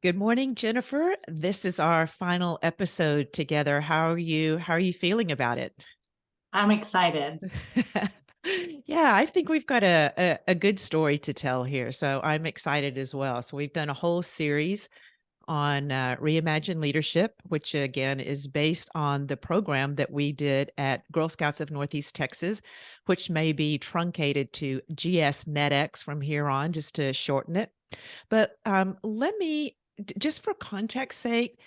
Good morning, Jennifer. This is our final episode together. How are you feeling about it? I'm excited. Yeah, I think we've got a good story to tell here. So I'm excited as well. So we've done a whole series on Reimagine Leadership, which again is based on the program that we did at Girl Scouts of Northeast Texas, which may be truncated to GS from here on, just to shorten it. But let me, just for context sake,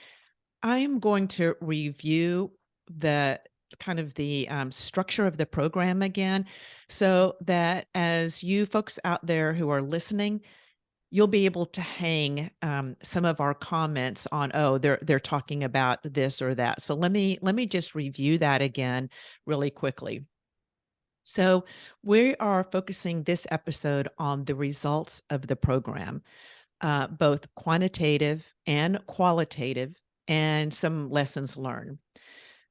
I am going to review the structure of the program again so that as you folks out there who are listening, you'll be able to hang some of our comments on, oh, they're talking about this or that. So let me just review that again really quickly. So we are focusing this episode on the results of the program, both quantitative and qualitative, and some lessons learned.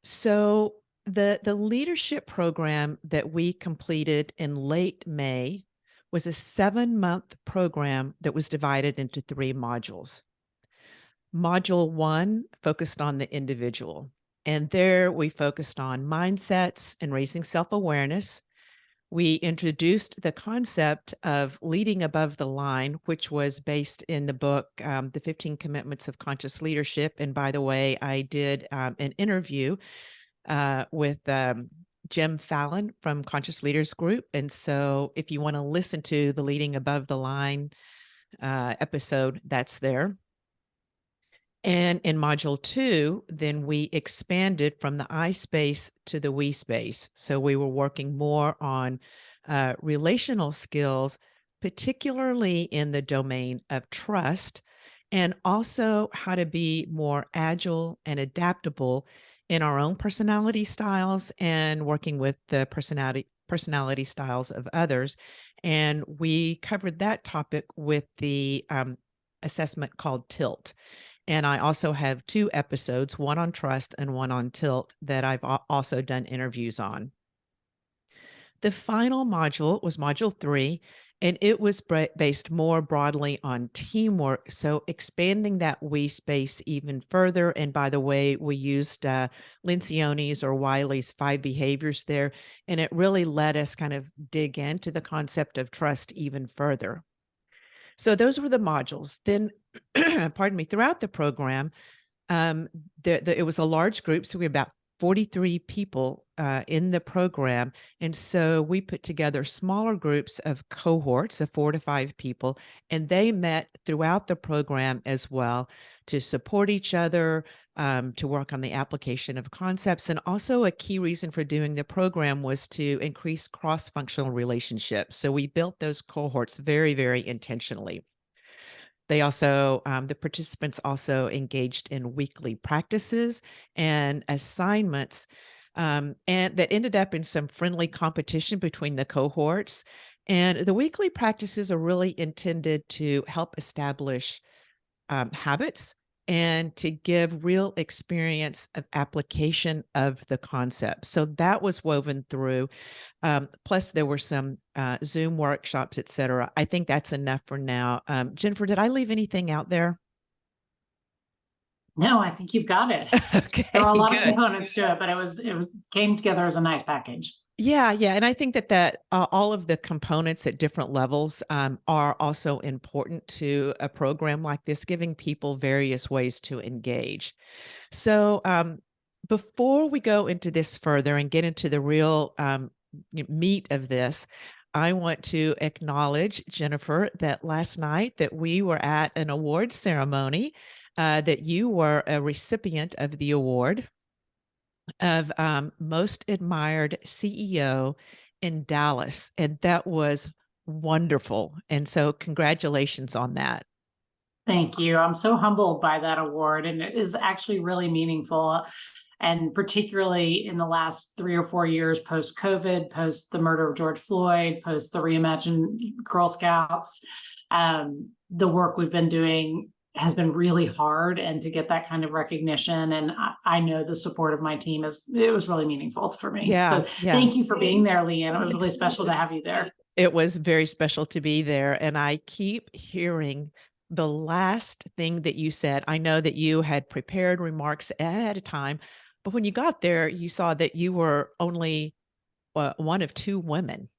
So the leadership program that we completed in late May was a 7-month program that was divided into 3 modules. Module 1 focused on the individual, and there we focused on mindsets and raising self-awareness. We introduced the concept of leading above the line, which was based in the book, The 15 Commitments of Conscious Leadership. And by the way, I did an interview with Jim Fallon from Conscious Leaders Group. And so if you want to listen to the Leading Above the Line episode, that's there. And in module 2, then we expanded from the I space to the we space. So we were working more on relational skills, particularly in the domain of trust, and also how to be more agile and adaptable in our own personality styles and working with the personality styles of others. And we covered that topic with the assessment called Tilt. And I also have 2 episodes, one on trust and one on tilt, that I've also done interviews on. The final module was module 3, and it was based more broadly on teamwork. So expanding that we space even further. And by the way, we used Lencioni's or Wiley's 5 behaviors there, and it really let us kind of dig into the concept of trust even further. So those were the modules. Then, pardon me, throughout the program, um, it was a large group, so we were about 43 people in the program, and so we put together smaller groups of cohorts of 4 to 5 people, and they met throughout the program as well to support each other, to work on the application of concepts, and also a key reason for doing the program was to increase cross-functional relationships. So we built those cohorts very, very intentionally. They also, the participants also engaged in weekly practices and assignments, and that ended up in some friendly competition between the cohorts. And the weekly practices are really intended to help establish habits and to give real experience of application of the concept. So that was woven through. Plus, there were some Zoom workshops, et cetera. I think that's enough for now. Jennifer, did I leave anything out there? No, I think you've got it. There Okay, were a lot of good. components to it, but it was came together as a nice package. Yeah, yeah, and I think that all of the components at different levels are also important to a program like this, giving people various ways to engage. So, before we go into this further and get into the real meat of this, I want to acknowledge, Jennifer, that last night that we were at an award ceremony, that you were a recipient of the award of Most Admired CEO in Dallas, and that was wonderful. And so, congratulations on that. Thank you. I'm so humbled by that award, and it is actually really meaningful. And particularly in the last 3 or 4 years post COVID, post the murder of George Floyd, post the Reimagine Girl Scouts, the work we've been doing has been really hard. And to get that kind of recognition, and I know the support of my team it was really meaningful for me. Yeah, So yeah. thank you for being there, Leanne. It was really special to have you there. It was very special to be there, and I keep hearing the last thing that you said, I know that you had prepared remarks ahead of time, but when you got there, you saw that you were only one of two women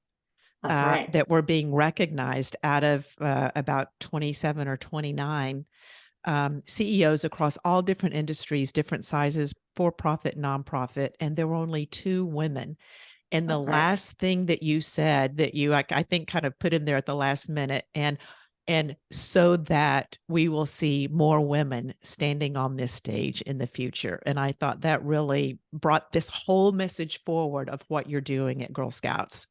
That's right. that were being recognized out of about 27 or 29 CEOs across all different industries, different sizes, for profit, nonprofit, and there were only two women. And the That's right. last thing that you said that you, like, I think kind of put in there at the last minute, and so that we will see more women standing on this stage in the future. And I thought that really brought this whole message forward of what you're doing at Girl Scouts.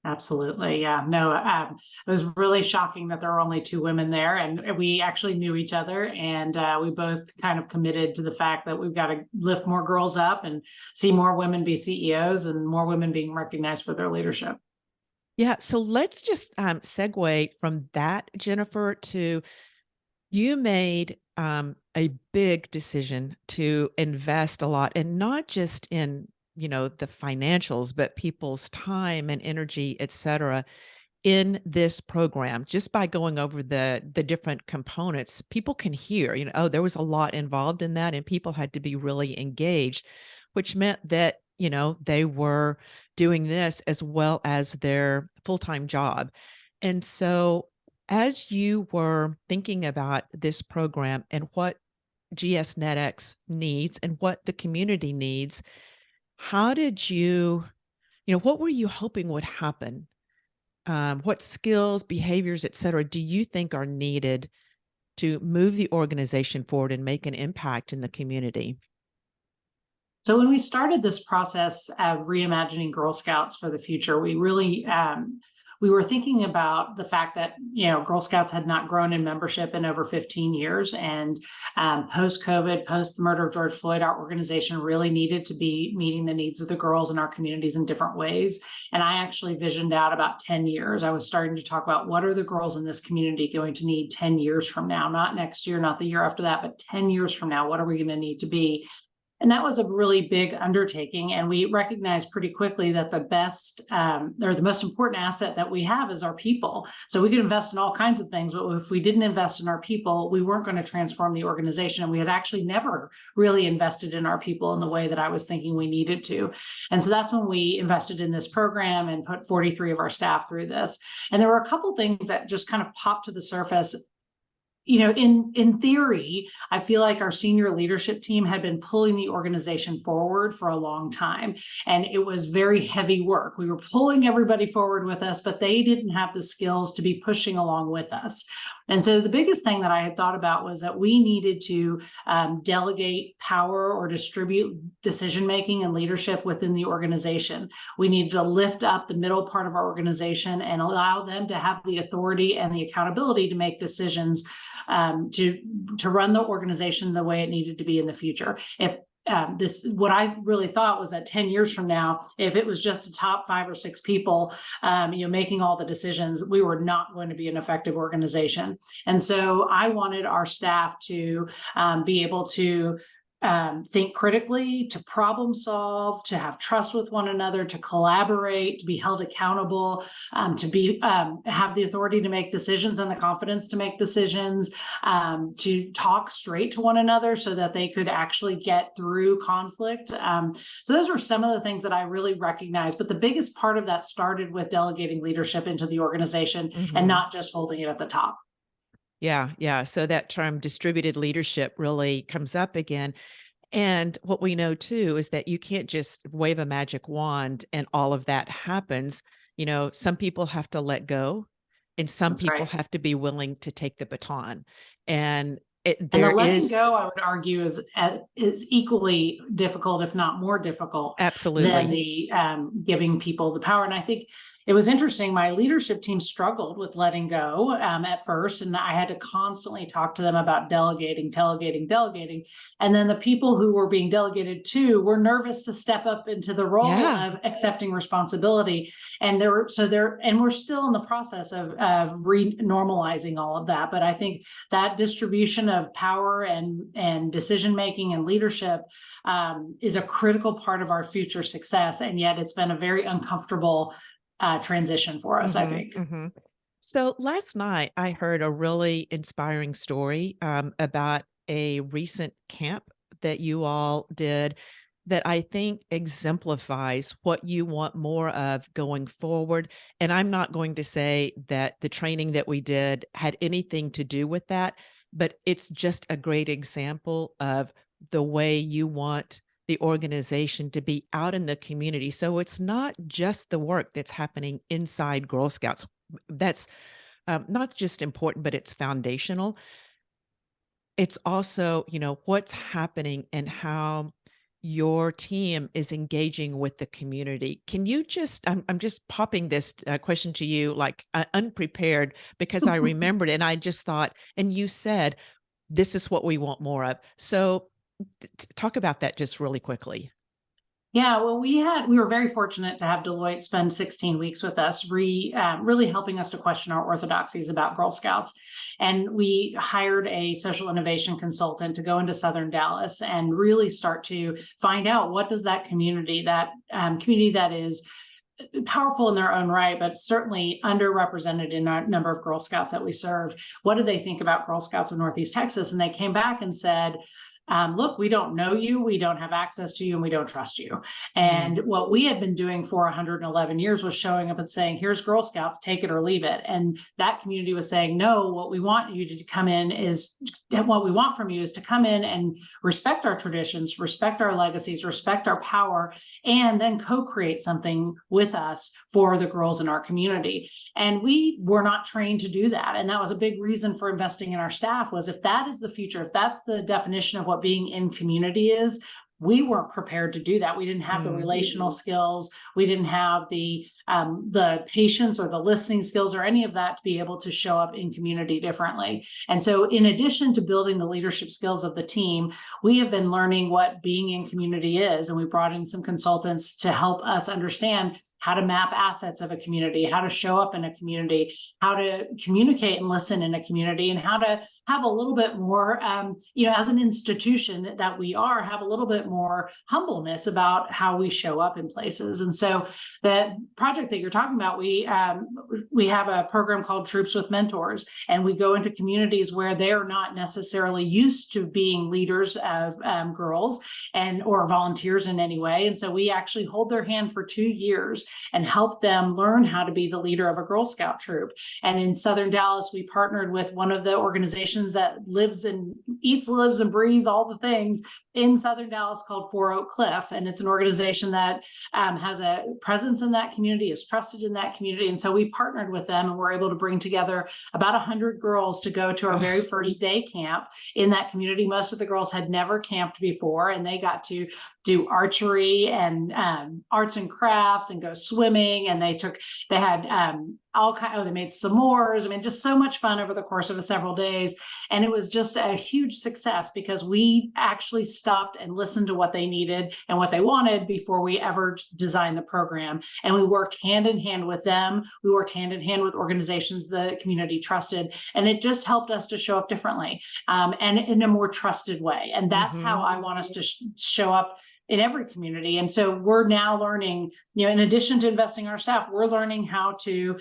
Absolutely. Yeah. No, it was really shocking that there were only two women there, and we actually knew each other. And we both kind of committed to the fact that we've got to lift more girls up and see more women be CEOs and more women being recognized for their leadership. Yeah, so let's just segue from that, Jennifer, to you made a big decision to invest a lot, and not just in, the financials, but people's time and energy, et cetera, in this program. Just by going over the different components, people can hear, oh, there was a lot involved in that, and people had to be really engaged, which meant that, they were doing this as well as their full-time job. And so as you were thinking about this program and what GSNetX needs and what the community needs, how did what were you hoping would happen? What skills, behaviors, et cetera, do you think are needed to move the organization forward and make an impact in the community? So when we started this process of reimagining Girl Scouts for the future, we really we were thinking about the fact that Girl Scouts had not grown in membership in over 15 years, and post COVID, post the murder of George Floyd, our organization really needed to be meeting the needs of the girls in our communities in different ways. And I actually visioned out about 10 years. I was starting to talk about what are the girls in this community going to need 10 years from now, not next year, not the year after that, but 10 years from now, what are we going to need to be? And that was a really big undertaking. And we recognized pretty quickly that the best or the most important asset that we have is our people. So we could invest in all kinds of things, but if we didn't invest in our people, we weren't going to transform the organization. And we had actually never really invested in our people in the way that I was thinking we needed to. And so that's when we invested in this program and put 43 of our staff through this. And there were a couple things that just kind of popped to the surface. In theory, I feel like our senior leadership team had been pulling the organization forward for a long time, and it was very heavy work. We were pulling everybody forward with us, but they didn't have the skills to be pushing along with us. And so the biggest thing that I had thought about was that we needed to delegate power or distribute decision-making and leadership within the organization. We needed to lift up the middle part of our organization and allow them to have the authority and the accountability to make decisions to run the organization the way it needed to be in the future. If what I really thought was that 10 years from now, if it was just the top 5 or 6 people, making all the decisions, we were not going to be an effective organization. And so I wanted our staff to be able to think critically, to problem solve, to have trust with one another, to collaborate, to be held accountable, to be have the authority to make decisions and the confidence to make decisions, to talk straight to one another so that they could actually get through conflict. So those were some of the things that I really recognized. But the biggest part of that started with delegating leadership into the organization and Mhm. not just holding it at the top. Yeah, yeah. So that term distributed leadership really comes up again. And what we know too is that you can't just wave a magic wand and all of that happens. Some people have to let go and some That's people right. have to be willing to take the baton. And And the there letting is go, I would argue, is equally difficult, if not more difficult, than absolutely. the giving people the power. And I think it was interesting. My leadership team struggled with letting go at first, and I had to constantly talk to them about delegating, delegating, delegating. And then the people who were being delegated to were nervous to step up into the role Yeah. of accepting responsibility. And we're still in the process of re-normalizing all of that. But I think that distribution of power and decision making and leadership is a critical part of our future success, and yet it's been a very uncomfortable transition for us, I Mhm, think. mhm. So last night, I heard a really inspiring story about a recent camp that you all did that I think exemplifies what you want more of going forward. And I'm not going to say that the training that we did had anything to do with that, but it's just a great example of the way you want the organization to be out in the community. So it's not just the work that's happening inside Girl Scouts. That's not just important, but it's foundational. It's also, what's happening and how your team is engaging with the community. Can you just, I'm just popping this question to you like unprepared because I remembered and I just thought, and you said, this is what we want more of. So talk about that just really quickly. Yeah, well, we were very fortunate to have Deloitte spend 16 weeks with us, really helping us to question our orthodoxies about Girl Scouts. And we hired a social innovation consultant to go into Southern Dallas and really start to find out what does that community that is powerful in their own right, but certainly underrepresented in our number of Girl Scouts that we served. What do they think about Girl Scouts of Northeast Texas? And they came back and said, look, we don't know you, we don't have access to you, and we don't trust you. Mm, And what we had been doing for 111 years was showing up and saying, here's Girl Scouts, take it or leave it. And that community was saying, no, what we want you to come in is what we want from you is to come in and respect our traditions, respect our legacies, respect our power, and then co-create something with us for the girls in our community. And we were not trained to do that. And that was a big reason for investing in our staff was if that is the future, if that's the definition of what being in community is, we weren't prepared to do that. We didn't have the mm. relational skills. We didn't have the patience or the listening skills or any of that to be able to show up in community differently. And so, in addition to building the leadership skills of the team, we have been learning what being in community is, and we brought in some consultants to help us understand how to map assets of a community, how to show up in a community, how to communicate and listen in a community, and how to have a little bit more, as an institution that we are, have a little bit more humbleness about how we show up in places. And so the project that you're talking about, we have a program called Troops with Mentors, and we go into communities where they're not necessarily used to being leaders of girls and or volunteers in any way. And so we actually hold their hand for 2 years and help them learn how to be the leader of a Girl Scout troop. And in Southern Dallas, we partnered with one of the organizations that eats, lives, and breathes all the things in Southern Dallas called Four Oak Cliff. And it's an organization that has a presence in that community, is trusted in that community. And so we partnered with them and we're able to bring together about 100 girls to go to our very first day camp in that community. Most of the girls had never camped before, and they got to do archery and arts and crafts and go swimming. And they had they made s'mores. I mean, just so much fun over the course of several days. And it was just a huge success because we actually stopped and listened to what they needed and what they wanted before we ever designed the program. And we worked hand in hand with them. We worked hand in hand with organizations the community trusted. And it just helped us to show up differently and in a more trusted way. And that's how I want us to show up in every community. And so we're now learning, in addition to investing in our staff, we're learning how to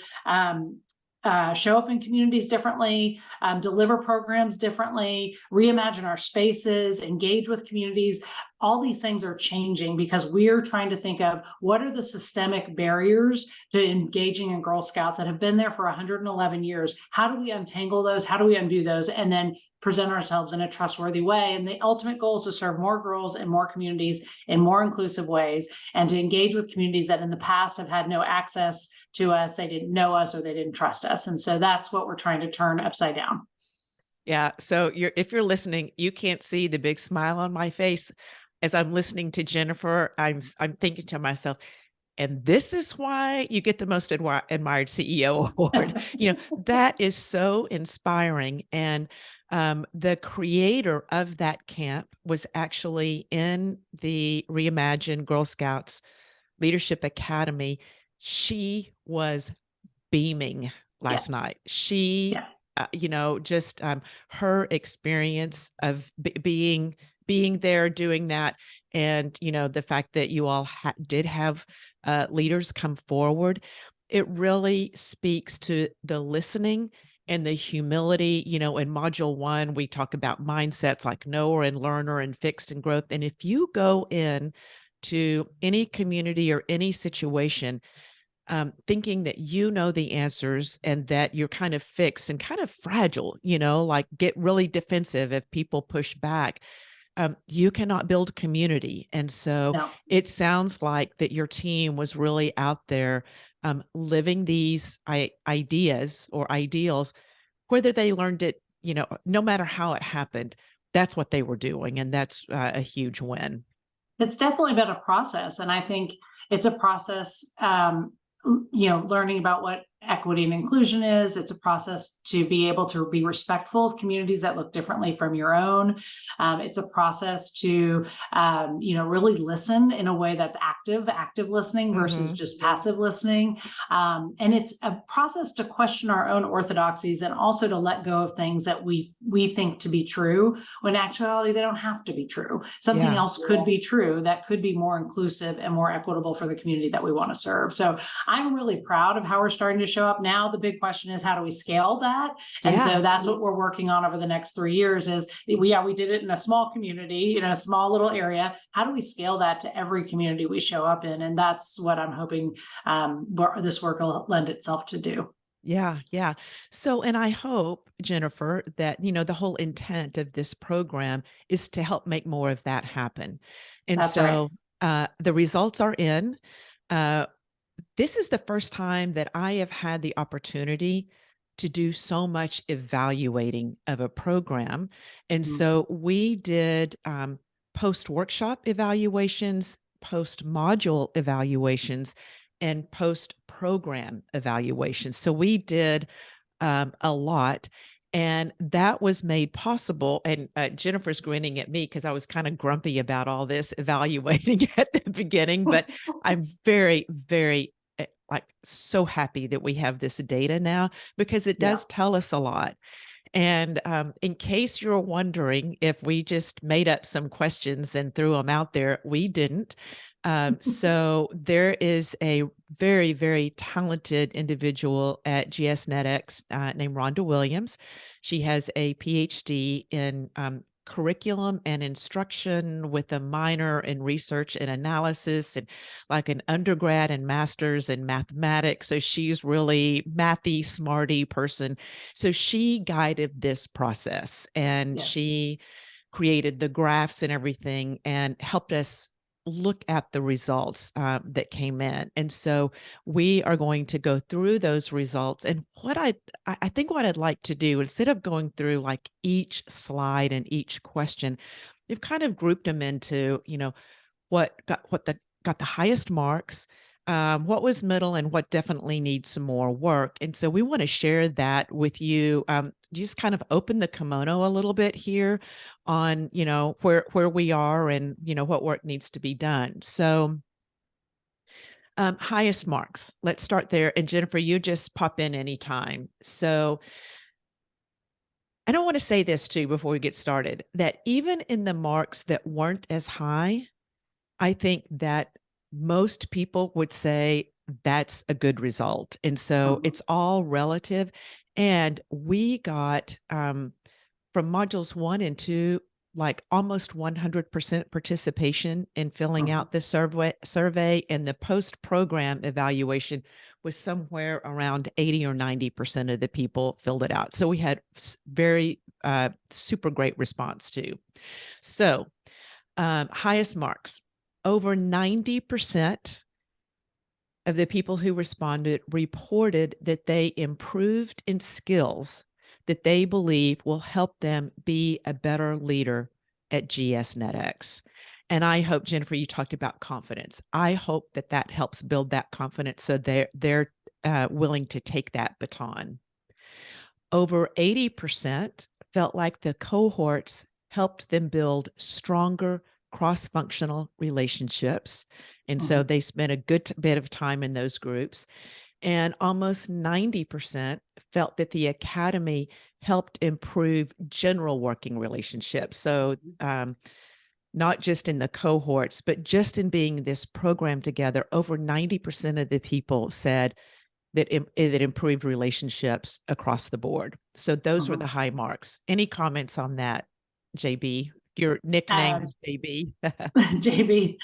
show up in communities differently, deliver programs differently, reimagine our spaces, engage with communities. All these things are changing because we're trying to think of what are the systemic barriers to engaging in Girl Scouts that have been there for 111 years. How do we untangle those? How do we undo those? And then present ourselves in a trustworthy way. And the ultimate goal is to serve more girls and more communities in more inclusive ways and to engage with communities that in the past have had no access to us, they didn't know us, or they didn't trust us. And so that's what we're trying to turn upside down. Yeah, so if you're listening, you can't see the big smile on my face as I'm listening to Jennifer. I'm thinking to myself, and this is why you get the most admired CEO award. That is so inspiring. And the creator of that camp was actually in the Reimagine Girl Scouts Leadership Academy. She was beaming last Yes. night. She, Yeah. just her experience of being there doing that, and the fact that you all did have leaders come forward. It really speaks to the listening and the humility. In module 1, we talk about mindsets like knower and learner and fixed and growth. And if you go in to any community or any situation, thinking that you know the answers and that you're kind of fixed and kind of fragile, like get really defensive if people push back, you cannot build community. And so No. it sounds like that your team was really out there living these ideas or ideals, whether they learned it, no matter how it happened, that's what they were doing. And that's a huge win. It's definitely been a process, and I think it's a process, learning about what equity and inclusion is. It's a process to be able to be respectful of communities that look differently from your own. It's a process to, really listen in a way that's active listening versus Hmm. just passive listening. And it's a process to question our own orthodoxies and also to let go of things that we think to be true when in actuality they don't have to be true. Something Yeah. else could be true that could be more inclusive and more equitable for the community that we want to serve. So I'm really proud of how we're starting to show up now. The big question is, how do we scale that? And Yeah. so that's what we're working on over the next 3 years is we did it in a small community, a small little area. How do we scale that to every community we show up in? And that's what I'm hoping this work will lend itself to do. Yeah, yeah. So, and I hope, Jennifer, that, the whole intent of this program is to help make more of that happen. And That's right. so the results are in. Uh, this is the first time that I have had the opportunity to do so much evaluating of a program. And Mhm. so we did post workshop evaluations, post module evaluations, and post program evaluations. So we did a lot. And that was made possible. And Jennifer's grinning at me because I was kind of grumpy about all this evaluating at the beginning. But I'm very, very like so happy that we have this data now because it Yeah. does tell us a lot. And in case you're wondering if we just made up some questions and threw them out there, we didn't. So there is a very, very talented individual at GSNetX named Rhonda Williams. She has a PhD in curriculum and instruction with a minor in research and analysis and like an undergrad and master's in mathematics. So she's really mathy, smarty person. So she guided this process and Yes. she created the graphs and everything and helped us look at the results that came in. And so we are going to go through those results. And I think what I'd like to do, instead of going through like each slide and each question, we've kind of grouped them into, what got the highest marks, what was middle, and what definitely needs some more work. And so we want to share that with you. Just kind of open the kimono a little bit here on where we are and what work needs to be done. So highest marks. Let's start there. And Jennifer, you just pop in anytime. So I don't want to say this too before we get started, that even in the marks that weren't as high, I think that most people would say that's a good result. And so Mhm. it's all relative. And we got from modules 1 and 2, like almost 100% participation in filling Mhm. out the survey, and the post program evaluation was somewhere around 80 or 90% of the people filled it out. So we had very super great response too. So highest marks. Over 90% of the people who responded reported that they improved in skills that they believe will help them be a better leader at GSNetX. And I hope, Jennifer, you talked about confidence. I hope that that helps build that confidence so they're willing to take that baton. Over 80% felt like the cohorts helped them build stronger cross functional relationships. And so Mhm. they spent a good bit of time in those groups. And almost 90% felt that the academy helped improve general working relationships. So, not just in the cohorts, but just in being this program together, over 90% of the people said that improved relationships across the board. So those were the Mhm. high marks. Any comments on that, JB? Your nickname Um, is JB. JB.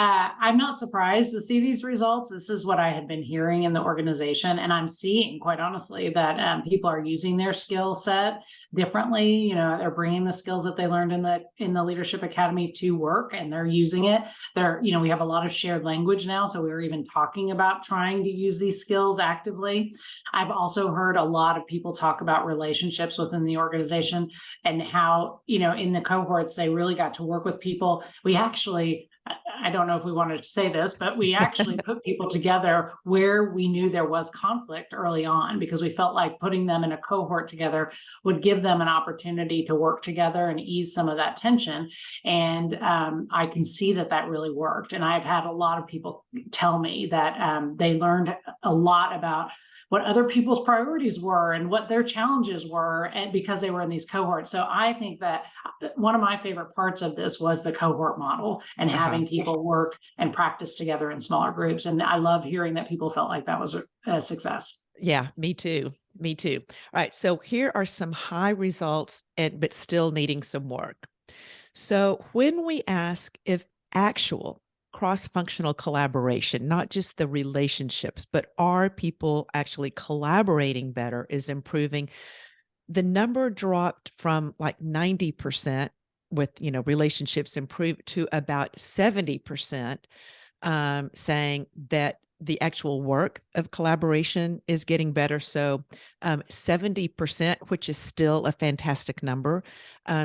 I'm not surprised to see these results. This is what I had been hearing in the organization, and I'm seeing, quite honestly, that people are using their skill set differently. You know, they're bringing the skills that they learned in the Leadership Academy to work, and they're using it. They're, you know, we have a lot of shared language now, so we're even talking about trying to use these skills actively. I've also heard a lot of people talk about relationships within the organization and how, you know, in the cohorts they really got to work with people. We actually, I don't know if we wanted to say this, but we actually put people together where we knew there was conflict early on, because we felt like putting them in a cohort together would give them an opportunity to work together and ease some of that tension. And I can see that that really worked. And I've had a lot of people tell me that they learned a lot about what other people's priorities were and what their challenges were, and because they were in these cohorts. So I think that one of my favorite parts of this was the cohort model and Uh-huh. having people work and practice together in smaller groups. And I love hearing that people felt like that was a success. Yeah, me too. Me too. All right. So here are some high results and but still needing some work. So when we ask if actual cross-functional collaboration, not just the relationships, but are people actually collaborating better, is improving, the number dropped from like 90% with, relationships improved to about 70%, saying that the actual work of collaboration is getting better. So 70%, which is still a fantastic number,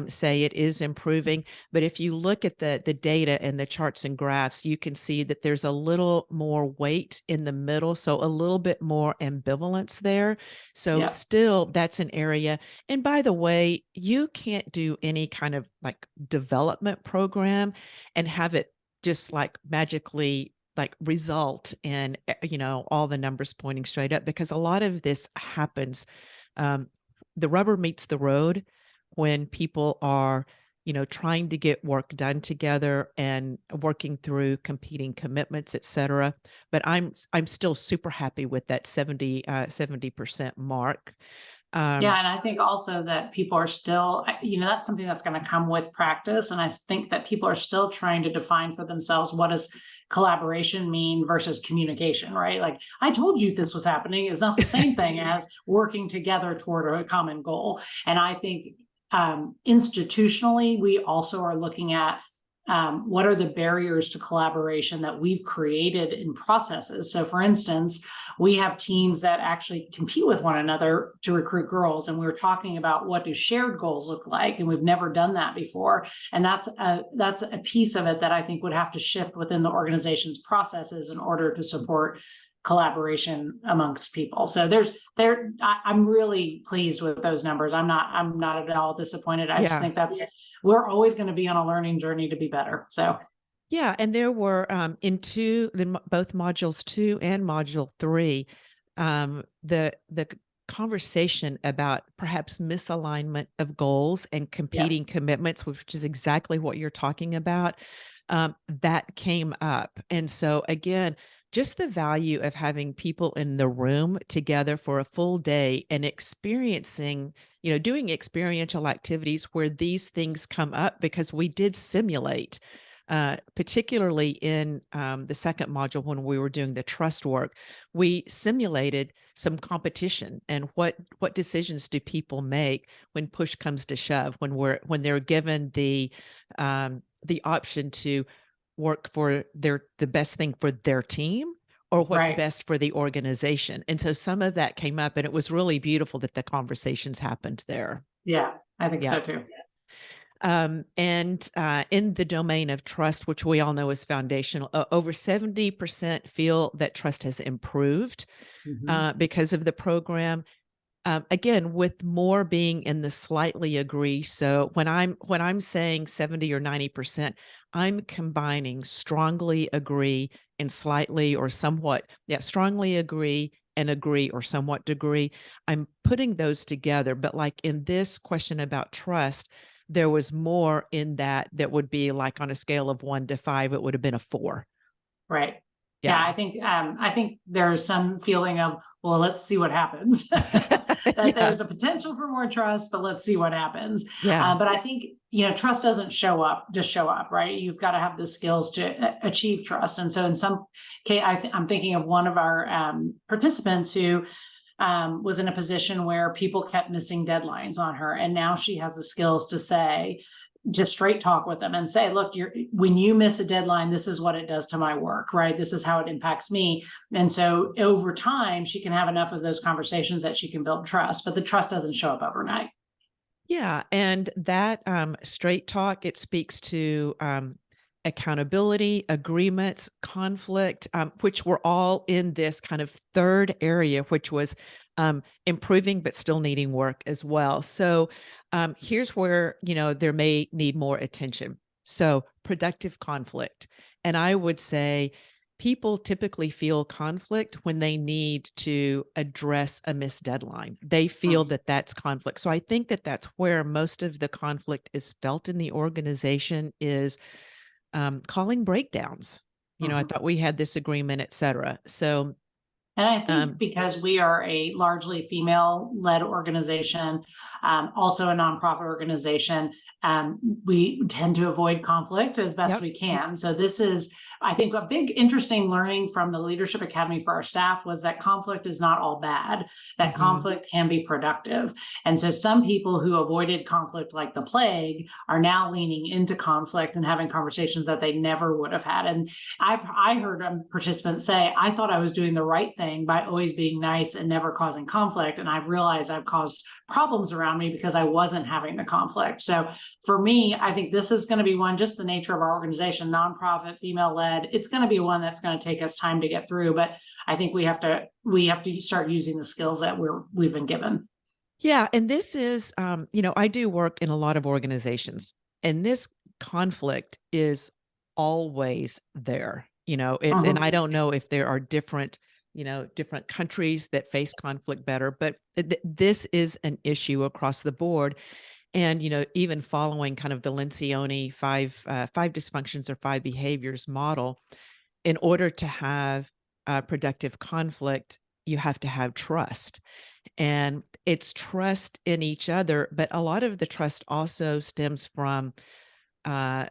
say it is improving. But if you look at the data and the charts and graphs, you can see that there's a little more weight in the middle. So a little bit more ambivalence there. So Yeah. still, that's an area. And by the way, you can't do any kind of like development program and have it just like magically like result in all the numbers pointing straight up, because a lot of this happens, um, the rubber meets the road when people are trying to get work done together and working through competing commitments, et cetera. But I'm still super happy with that 70% mark. Yeah, um, and I think also that people are still, you know, that's something that's going to come with practice. And I think that people are still trying to define for themselves, what does collaboration mean versus communication, right? Like, I told you this was happening is not the same thing as working together toward a common goal. And I think institutionally, we also are looking at what are the barriers to collaboration that we've created in processes. So, for instance, we have teams that actually compete with one another to recruit girls, and we were talking about what do shared goals look like, and we've never done that before. And that's a piece of it that I think would have to shift within the organization's processes in order to support collaboration amongst people. So I'm really pleased with those numbers. I'm not at all disappointed. I just yeah. think we're always going to be on a learning journey to be better. So Yeah, and there were both modules 2 and module 3, the conversation about perhaps misalignment of goals and yeah. competing commitments, which is exactly what you're talking about, that came up. And so again, just the value of having people in the room together for a full day and experiencing, doing experiential activities where these things come up, because we did simulate, particularly in the second module when we were doing the trust work, we simulated some competition and what decisions do people make when push comes to shove, when they're given the option to work for the best thing for their team or what's Right. best for the organization. And so some of that came up, and it was really beautiful that the conversations happened there. Yeah, I think Yeah. so too. And in the domain of trust, which we all know is foundational, over 70% feel that trust has improved Mhm. because of the program. Again, with more being in the slightly agree. So when I'm saying 70 or 90%, I'm combining strongly agree and slightly or somewhat, yeah, strongly agree and agree or somewhat degree. I'm putting those together. But like in this question about trust, there was more in that would be like on a scale of 1 to 5, it would have been a 4. Right. Yeah, Yeah. I think there's some feeling of, well, let's see what happens. That Yeah. there's a potential for more trust, but let's see what happens. Yeah. But I think, trust doesn't just show up, right? You've got to have the skills to achieve trust. And so in some case, I'm thinking of one of our participants who was in a position where people kept missing deadlines on her, and now she has the skills to say, just straight talk with them and say, look, when you miss a deadline, this is what it does to my work, right? This is how it impacts me. And so over time, she can have enough of those conversations that she can build trust, but the trust doesn't show up overnight. Yeah, and that, straight talk, it speaks to, accountability, agreements, conflict, which were all in this kind of third area, which was, improving but still needing work as well. So, here's where, there may need more attention. So, productive conflict. And I would say people typically feel conflict when they need to address a missed deadline. They feel Mhm. that that's conflict. So I think that that's where most of the conflict is felt in the organization is calling breakdowns. I Mhm. thought we had this agreement, et cetera. So, And I think um, because we are a largely female led organization, also a nonprofit organization, we tend to avoid conflict as best yep. we can. So, this is, I think, a big interesting learning from the Leadership Academy for our staff was that conflict is not all bad, that Hmm. conflict can be productive. And so, some people who avoided conflict like the plague are now leaning into conflict and having conversations that they never would have had. And I heard participants say, I thought I was doing the right thing by always being nice and never causing conflict. And I've realized I've caused problems around me because I wasn't having the conflict. So for me, I think this is going to be one, just the nature of our organization, nonprofit, female led. It's going to be one that's going to take us time to get through. But I think we have to start using the skills that we've been given. Yeah. And this is, I do work in a lot of organizations, and this conflict is always there. And I Mhm. don't know if there are different countries that face conflict better, but this is an issue across the board. And, even following kind of the Lencioni five dysfunctions or five behaviors model, in order to have productive conflict, you have to have trust. And it's trust in each other, but a lot of the trust also stems from uh,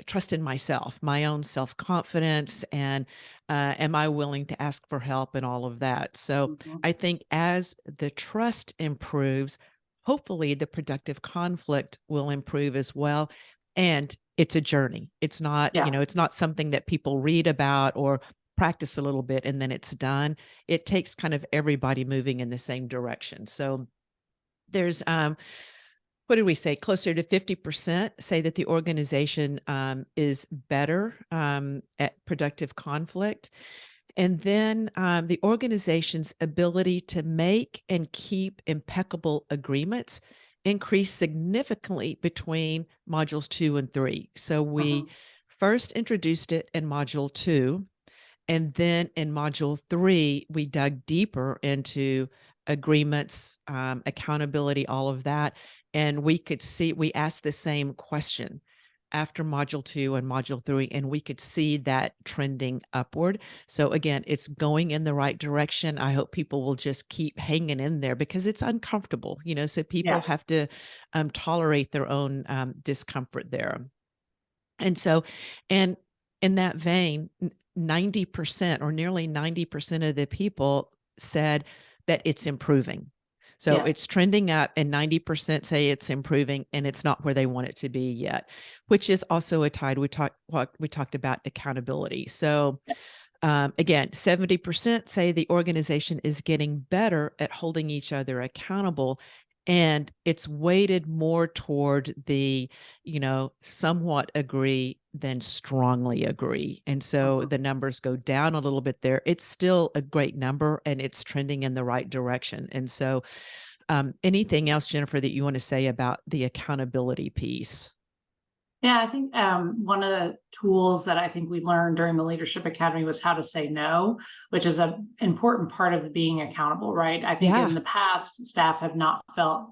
trust in myself, my own self confidence, and am I willing to ask for help and all of that. So Mhm. I think as the trust improves, hopefully the productive conflict will improve as well. And it's a journey. It's not, Yeah. it's not something that people read about or practice a little bit and then it's done. It takes kind of everybody moving in the same direction. So there's what did we say? Closer to 50% say that the organization is better at productive conflict. And then the organization's ability to make and keep impeccable agreements increased significantly between modules 2 and 3. So we Mhm. first introduced it in module 2, and then in module 3, we dug deeper into agreements, accountability, all of that. And we asked the same question after module 2 and module 3, and we could see that trending upward. So again, it's going in the right direction. I hope people will just keep hanging in there because it's uncomfortable, so people Yeah. have to tolerate their own discomfort there. And so, and in that vein, 90% or nearly 90% of the people said that it's improving. So Yeah. it's trending up, and 90% say it's improving, and it's not where they want it to be yet, which is also a tide. We talked about accountability. So again, 70% say the organization is getting better at holding each other accountable. And it's weighted more toward the, somewhat agree than strongly agree. And so Mhm. the numbers go down a little bit there. It's still a great number and it's trending in the right direction. And so, anything else, Jennifer, that you want to say about the accountability piece? Yeah, I think one of the tools that I think we learned during the Leadership Academy was how to say no, which is an important part of being accountable, right? I think in Yeah. the past, staff have not felt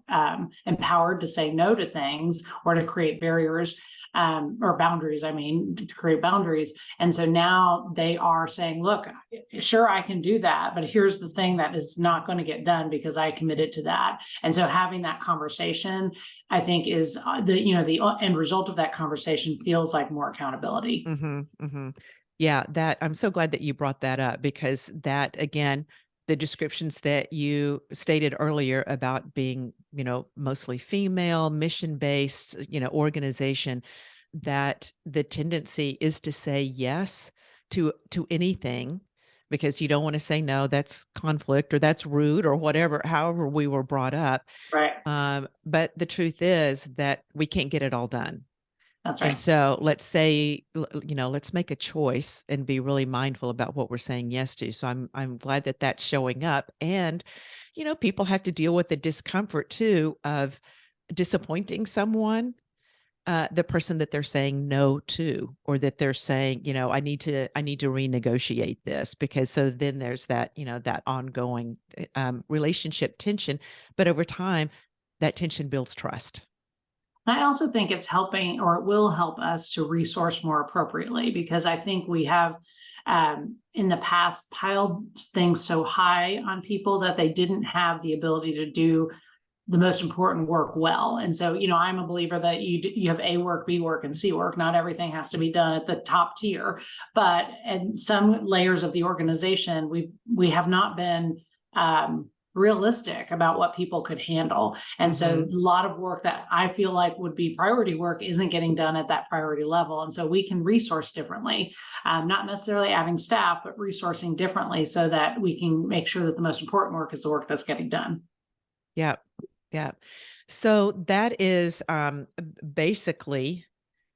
empowered to say no to things or to create barriers or boundaries, I mean, to create boundaries. And so now they are saying, look, sure, I can do that, but here's the thing that is not going to get done because I committed to that. And so having that conversation, I think, is the end result of that conversation feels like more accountability. Mhm, mhm. Yeah, that I'm so glad that you brought that up because that again, the descriptions that you stated earlier about being, mostly female, mission-based, organization, that the tendency is to say yes to anything because you don't want to say no, that's conflict or that's rude or whatever, however we were brought up. Right. But the truth is that we can't get it all done. That's And right. so let's say, let's make a choice and be really mindful about what we're saying yes to. So I'm glad that that's showing up. And, people have to deal with the discomfort too of disappointing someone, the person that they're saying no to, or that they're saying, I need to renegotiate this because so then there's that, that ongoing relationship tension. But over time, that tension builds trust. I also think it's helping, or it will help us to resource more appropriately, because I think we have in the past piled things so high on people that they didn't have the ability to do the most important work well. And so, I'm a believer that you have A work, B work, and C work. Not everything has to be done at the top tier, but in some layers of the organization, we have not been realistic about what people could handle. And so a Hmm. lot of work that I feel like would be priority work isn't getting done at that priority level. And so we can resource differently, not necessarily adding staff, but resourcing differently so that we can make sure that the most important work is the work that's getting done. Yeah. Yeah. So that is basically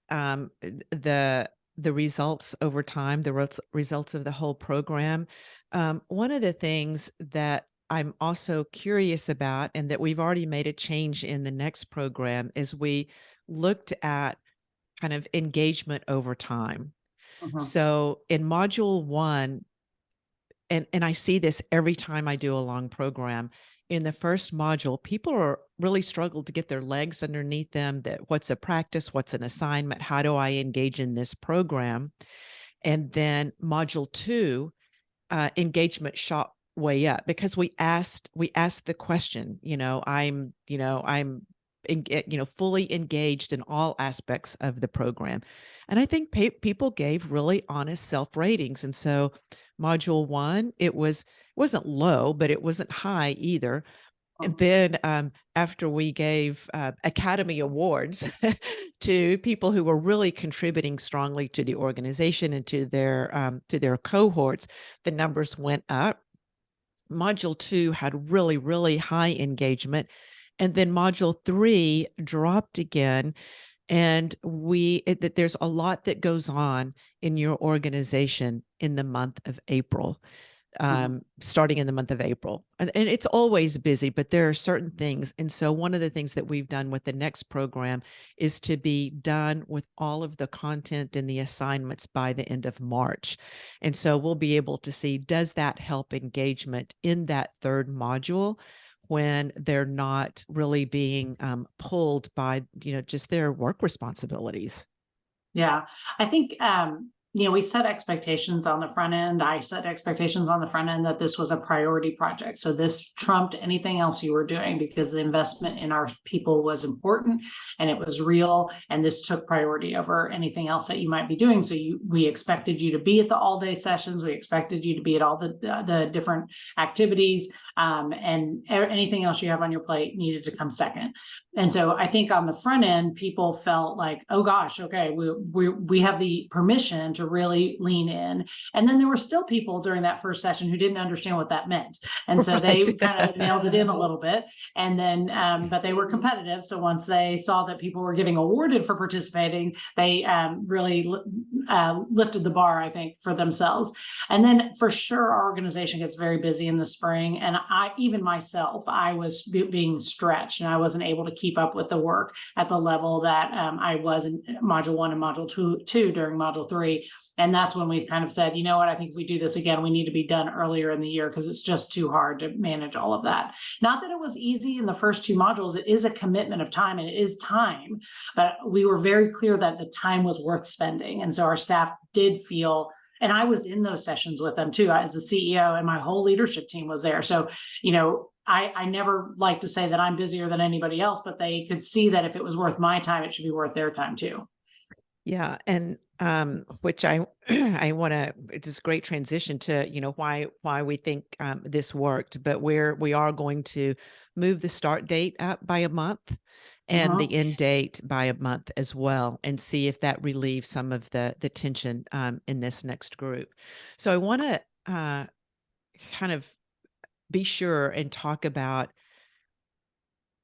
the results over time, the results of the whole program. One of the things that I'm also curious about, and that we've already made a change in the next program, is we looked at kind of engagement over time. Mhm. So in module 1, and I see this every time I do a long program. In the first module, people are really struggle to get their legs underneath them, that what's a practice, what's an assignment, how do I engage in this program? And then module 2, engagement shot way up because we asked the question, I'm fully engaged in all aspects of the program. And I think people gave really honest self ratings. And so module 1, wasn't low, but it wasn't high either. And Mhm. then after we gave Academy Awards to people who were really contributing strongly to the organization and to their cohorts, the numbers went up. Module 2 had really, really high engagement. And then module 3 dropped again. And that there's a lot that goes on in your organization in the month of April, Mhm. starting in the month of April. And it's always busy, but there are certain things. And so one of the things that we've done with the next program is to be done with all of the content and the assignments by the end of March. And so we'll be able to see, does that help engagement in that third module when they're not really being pulled by, just their work responsibilities? Yeah, I think we set expectations on the front end. I set expectations on the front end that this was a priority project. So this trumped anything else you were doing because the investment in our people was important and it was real. And this took priority over anything else that you might be doing. So we expected you to be at the all day sessions. We expected you to be at all the different activities, and anything else you have on your plate needed to come second. And so I think on the front end, people felt like, oh gosh, okay, we have the permission to to really lean in. And then there were still people during that first session who didn't understand what that meant. And so Right. they kind of nailed it in a little bit. And then, but they were competitive. So once they saw that people were getting awarded for participating, they really lifted the bar, I think, for themselves. And then for sure, our organization gets very busy in the spring. And even myself, I was being stretched and I wasn't able to keep up with the work at the level that I was in module 1 and module two during module 3. And that's when we kind of said, you know what, I think if we do this again, we need to be done earlier in the year because it's just too hard to manage all of that. Not that it was easy in the first 2 modules. It is a commitment of time and it is time, but we were very clear that the time was worth spending. And so our staff did feel, and I was in those sessions with them too, as the CEO, and my whole leadership team was there. So, I never like to say that I'm busier than anybody else, but they could see that if it was worth my time, it should be worth their time too. Yeah, and which I I want to. It's a great transition to why we think this worked, but we are going to move the start date up by a month and the Mhm. end date by a month as well, and see if that relieves some of the tension in this next group. So I want to kind of be sure and talk about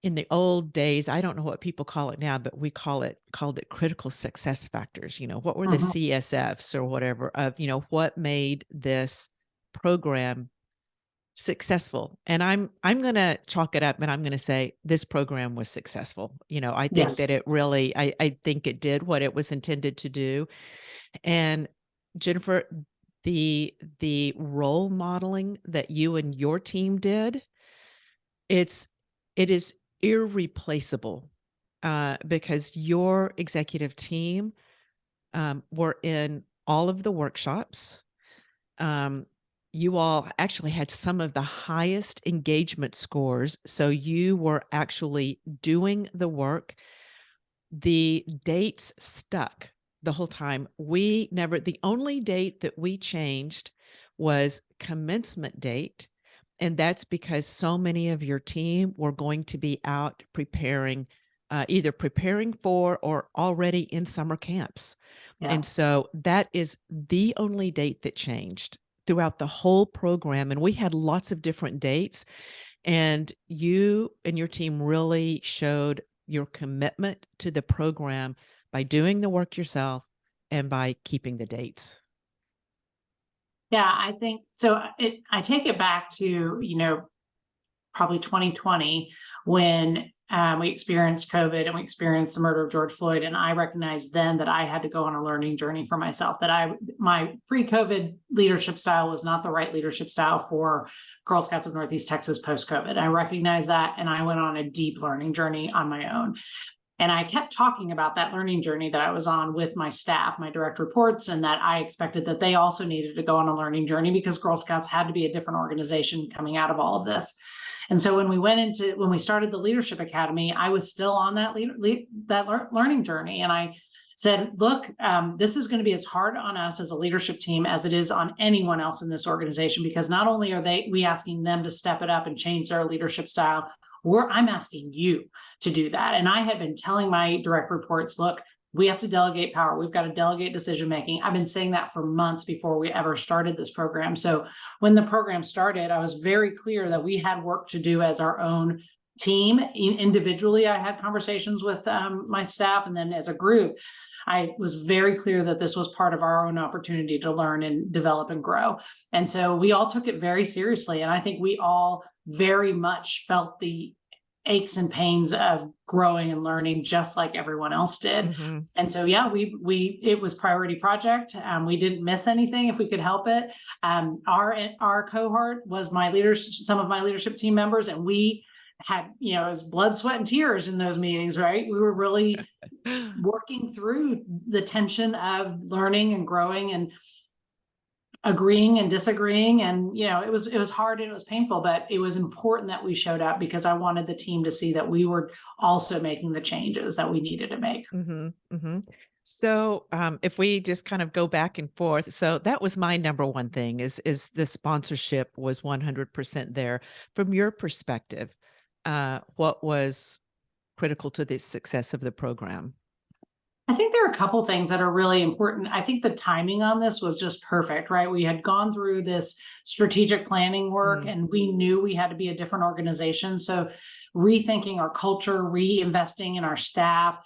in the old days, I don't know what people call it now, but we called it critical success factors. What were the Mhm. CSFs or whatever of, what made this program successful? And I'm going to chalk it up and I'm going to say this program was successful. I think that Yes. it really I think it did what it was intended to do. And Jennifer, the role modeling that you and your team did, it is irreplaceable, because your executive team, were in all of the workshops. Um, you all actually had some of the highest engagement scores, so you were actually doing the work. The dates stuck the whole time. The only date that we changed was commencement date. And that's because so many of your team were going to be out preparing, either preparing for or already in summer camps. Yeah. And so that is the only date that changed throughout the whole program. And we had lots of different dates. And you and your team really showed your commitment to the program by doing the work yourself and by keeping the dates. Yeah, I think so. I take it back to, probably 2020 when we experienced COVID and we experienced the murder of George Floyd. And I recognized then that I had to go on a learning journey for myself, that my pre-COVID leadership style was not the right leadership style for Girl Scouts of Northeast Texas post-COVID. I recognized that and I went on a deep learning journey on my own. And I kept talking about that learning journey that I was on with my staff, my direct reports, and that I expected that they also needed to go on a learning journey because Girl Scouts had to be a different organization coming out of all of this. And so when we started the Leadership Academy, I was still on that learning journey. And I said, look, this is going to be as hard on us as a leadership team as it is on anyone else in this organization, because not only are we asking them to step it up and change their leadership style, I'm asking you to do that. And I had been telling my direct reports, look, we have to delegate power. We've got to delegate decision making. I've been saying that for months before we ever started this program. So when the program started, I was very clear that we had work to do as our own team. Individually, I had conversations with my staff, and then as a group, I was very clear that this was part of our own opportunity to learn and develop and grow. And so we all took it very seriously. And I think we all very much felt the aches and pains of growing and learning just like everyone else did. Mhm. And so, yeah, it was priority project. We didn't miss anything if we could help it. Our cohort was some of my leadership team members, and we had, it was blood, sweat, and tears in those meetings, right? We were really working through the tension of learning and growing and agreeing and disagreeing. And, it was hard and it was painful, but it was important that we showed up because I wanted the team to see that we were also making the changes that we needed to make. Mhm, mhm. So, if we just kind of go back and forth, so that was my number one thing is the sponsorship was 100% there. From your perspective, what was critical to the success of the program? I think there are a couple things that are really important. I think the timing on this was just perfect, right? We had gone through this strategic planning work Mm, and we knew we had to be a different organization. So rethinking our culture, reinvesting in our staff,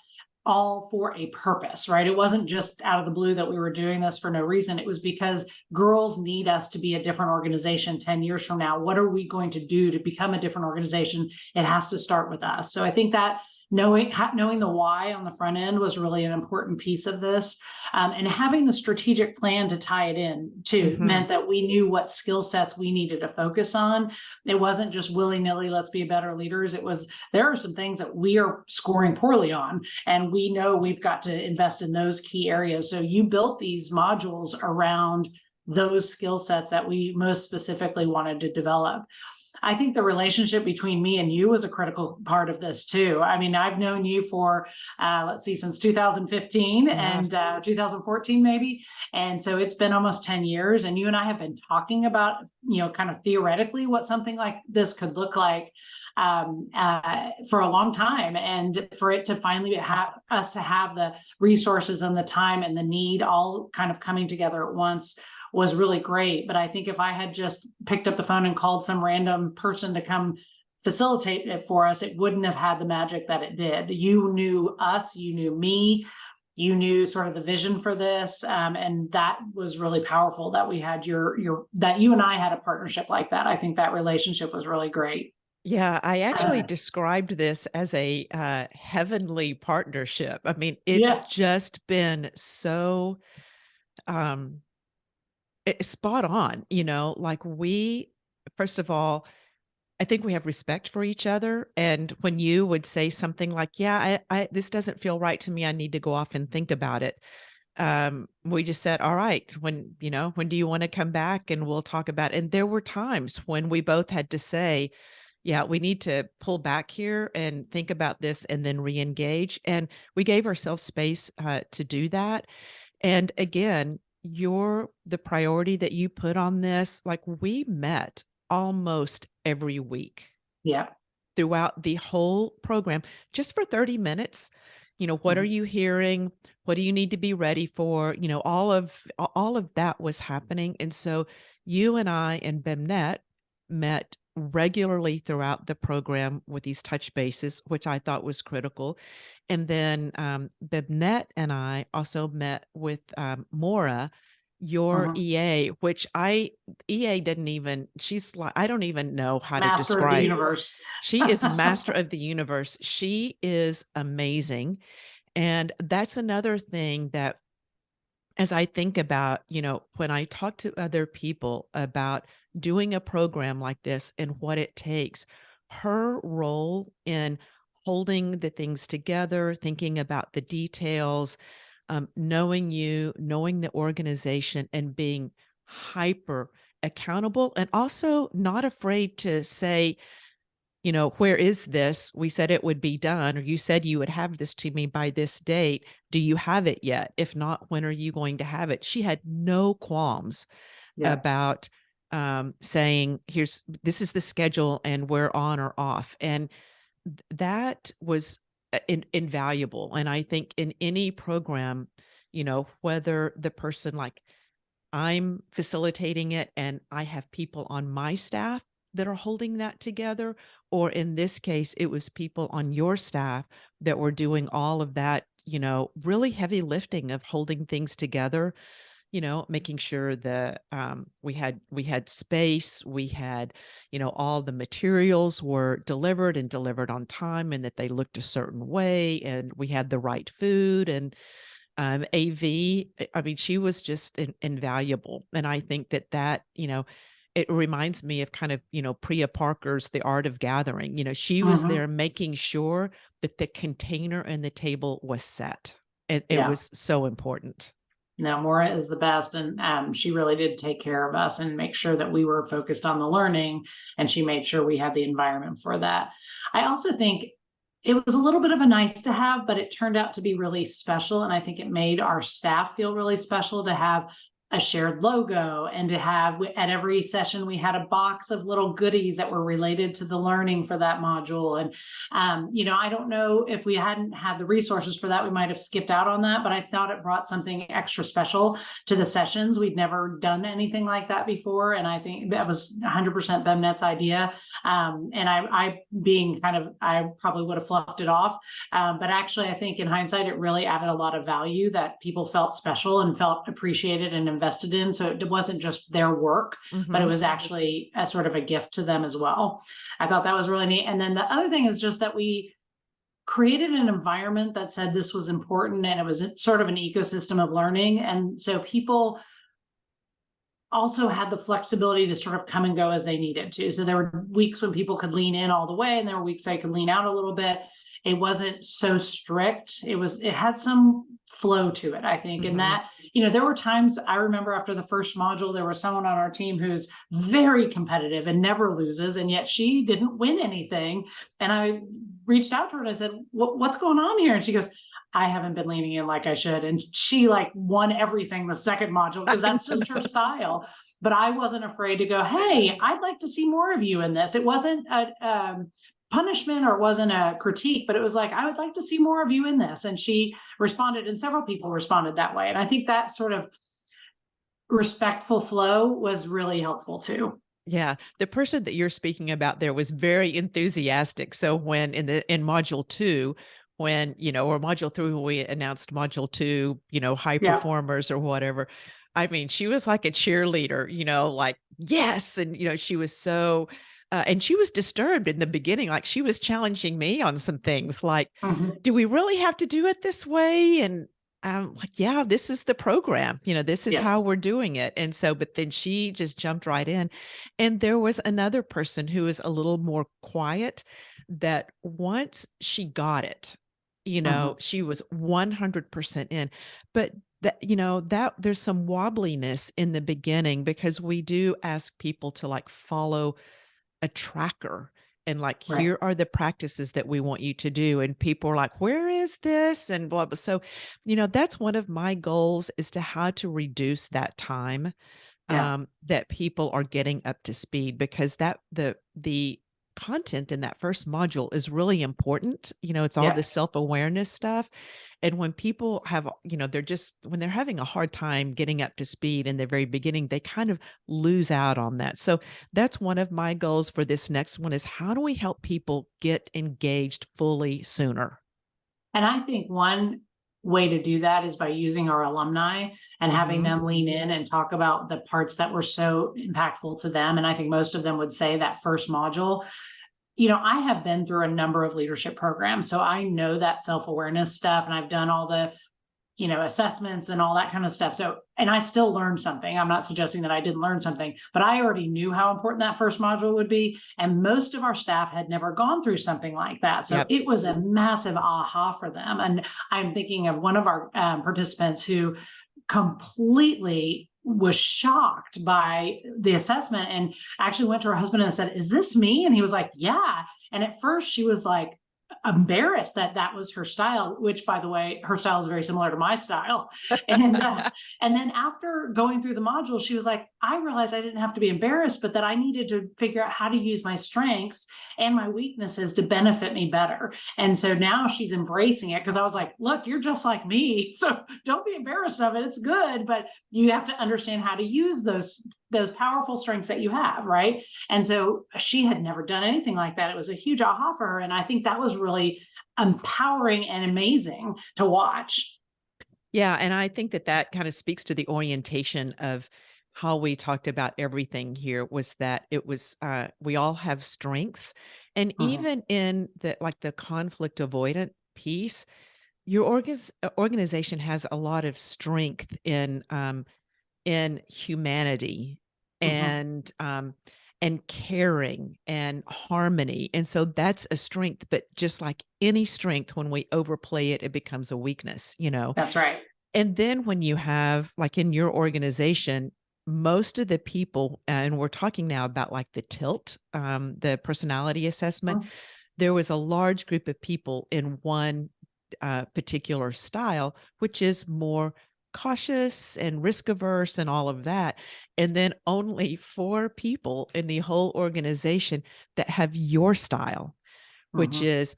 all for a purpose, right? It wasn't just out of the blue that we were doing this for no reason. It was because girls need us to be a different organization 10 years from now. What are we going to do to become a different organization? It has to start with us. So I think that knowing the why on the front end was really an important piece of this, and having the strategic plan to tie it in too mhm. meant that we knew what skill sets we needed to focus on. It wasn't just willy-nilly, let's be better leaders. It was, there are some things that we are scoring poorly on, and we know we've got to invest in those key areas. So you built these modules around those skill sets that we most specifically wanted to develop. I think the relationship between me and you was a critical part of this too. I mean, I've known you for, let's see, since 2015 Yeah. and 2014 maybe. And so it's been almost 10 years. And you and I have been talking about, kind of theoretically what something like this could look like for a long time. And for it to finally have us to have the resources and the time and the need all kind of coming together at once was really great. But I think if I had just picked up the phone and called some random person to come facilitate it for us, it wouldn't have had the magic that it did. You knew us, you knew me, you knew sort of the vision for this, and that was really powerful. That we had that you and I had a partnership like that. I think that relationship was really great. Yeah, I actually Uh, described this as a, heavenly partnership. I mean, it's yeah, just been so, um, spot on, like we first of all, I think we have respect for each other, and when you would say something like, "Yeah, I this doesn't feel right to me, I need to go off and think about it." We just said, "All right, when do you wanna come back and we'll talk about" and there were times when we both had to say, "Yeah, we need to pull back here and think about this and then reengage," and we gave ourselves space, to do that, and again, the priority that you put on this, like, we met almost every week yeah, throughout the whole program just for 30 minutes. What are mhm, you hearing? What do you need to be ready for? All of that was happening. And so you and I and Bemnet met regularly throughout the program with these touch bases, which I thought was critical. And then Bemnet and I also met with Mora, your mhm. EA, which EA didn't even, she's like, I don't even know how to Master of the describe. universe. She is master of the universe. She is amazing. And that's another thing that, as I think about, when I talk to other people about doing a program like this and what it takes, her role in holding the things together, thinking about the details, knowing you, knowing the organization, and being hyper accountable, and also not afraid to say, where is this? We said it would be done, or you said you would have this to me by this date. Do you have it yet? If not, when are you going to have it? She had no qualms Yeah. about saying, this is the schedule and we're on or off. And that was invaluable. And I think in any program, whether the person, like, I'm facilitating it and I have people on my staff that are holding that together, or in this case, it was people on your staff that were doing all of that, really heavy lifting of holding things together, making sure that we had space, we had, all the materials were delivered and delivered on time and that they looked a certain way and we had the right food and AV, I mean, she was just invaluable. And I think it reminds me of kind of, Priya Parker's The Art of Gathering. She was Mhm. there making sure that the container and the table was set. And it Yeah. was so important. No, Maura is the best, and she really did take care of us and make sure that we were focused on the learning, and she made sure we had the environment for that. I also think it was a little bit of a nice to have, but it turned out to be really special, and I think it made our staff feel really special to have a shared logo, and to have at every session we had a box of little goodies that were related to the learning for that module. And I don't know, if we hadn't had the resources for that, we might have skipped out on that, but I thought it brought something extra special to the sessions. We'd never done anything like that before, and I think that was 100% BEMNet's idea. And I being kind of, I probably would have fluffed it off, but actually I think in hindsight it really added a lot of value, that people felt special and felt appreciated and invested in. So it wasn't just their work, but it Mhm. was actually a sort of a gift to them as well. I thought that was really neat. And then the other thing is just that we created an environment that said this was important, and it was sort of an ecosystem of learning. And so people also had the flexibility to sort of come and go as they needed to. So there were weeks when people could lean in all the way, and there were weeks they could lean out a little bit. It wasn't so strict. It had some flow to it, I think. And Mhm. that, there were times, I remember after the first module, there was someone on our team who's very competitive and never loses, and yet she didn't win anything. And I reached out to her and I said, what's going on here? And she goes, I haven't been leaning in like I should. And she like won everything the second module, because I that's just her know. style. But I wasn't afraid to go, hey, I'd like to see more of you in this. It wasn't a punishment, or wasn't a critique, but it was like, I would like to see more of you in this. And she responded, and several people responded that way. And I think that sort of respectful flow was really helpful too. Yeah, the person that you're speaking about there was very enthusiastic. So when in module 2, when, or module 3, when we announced module 2, high Yeah. performers or whatever, I mean, she was like a cheerleader, like, yes. And, she was so, and she was disturbed in the beginning. Like, she was challenging me on some things like, Mhm. do we really have to do it this way? And I'm like, yeah, this is the program. This is Yeah. how we're doing it. And so, but then she just jumped right in. And there was another person who is a little more quiet, that once she got it, Mhm. she was 100% in. But that there's some wobbliness in the beginning, because we do ask people to like follow a tracker, and like, Right. here are the practices that we want you to do, and people are like, where is this, and blah blah. So that's one of my goals, is to how to reduce that time, Yeah. that people are getting up to speed, because that the content in that first module is really important. It's all Yeah. the self-awareness stuff. And when people have, they're just, when they're having a hard time getting up to speed in the very beginning, they kind of lose out on that. So that's one of my goals for this next one, is how do we help people get engaged fully sooner? And I think one way to do that is by using our alumni and having Mhm. them lean in and talk about the parts that were so impactful to them. And I think most of them would say that first module. I have been through a number of leadership programs, so I know that self awareness stuff, and I've done all the assessments and all that kind of stuff. So, and I still learned something. I'm not suggesting that I didn't learn something, but I already knew how important that first module would be. And most of our staff had never gone through something like that. So Yep. it was a massive aha for them. And I'm thinking of one of our participants who completely was shocked by the assessment, and actually went to her husband and said, "Is this me?" And he was like, "Yeah." And at first she was like embarrassed that that was her style, which, by the way, her style is very similar to my style. And then after going through the module, she was like, I realized I didn't have to be embarrassed, but that I needed to figure out how to use my strengths and my weaknesses to benefit me better. And so now she's embracing it, because I was like, look, you're just like me, so don't be embarrassed of it. It's good, but you have to understand how to use those powerful strengths that you have, right? And so she had never done anything like that. It was a huge aha for her. And I think that was really empowering and amazing to watch. Yeah, and I think that kind of speaks to the orientation of how we talked about everything here, was that it was, we all have strengths. And Mhm. even in the conflict avoidant piece, your organization has a lot of strength in humanity, Mhm. and caring and harmony. And so that's a strength, but just like any strength, when we overplay it, it becomes a weakness. That's right. And then when you have, like in your organization, most of the people, and we're talking now about like the tilt, the personality assessment, Mhm. there was a large group of people in one particular style, which is more cautious and risk averse and all of that. And then only 4 people in the whole organization that have your style, which Mhm. is,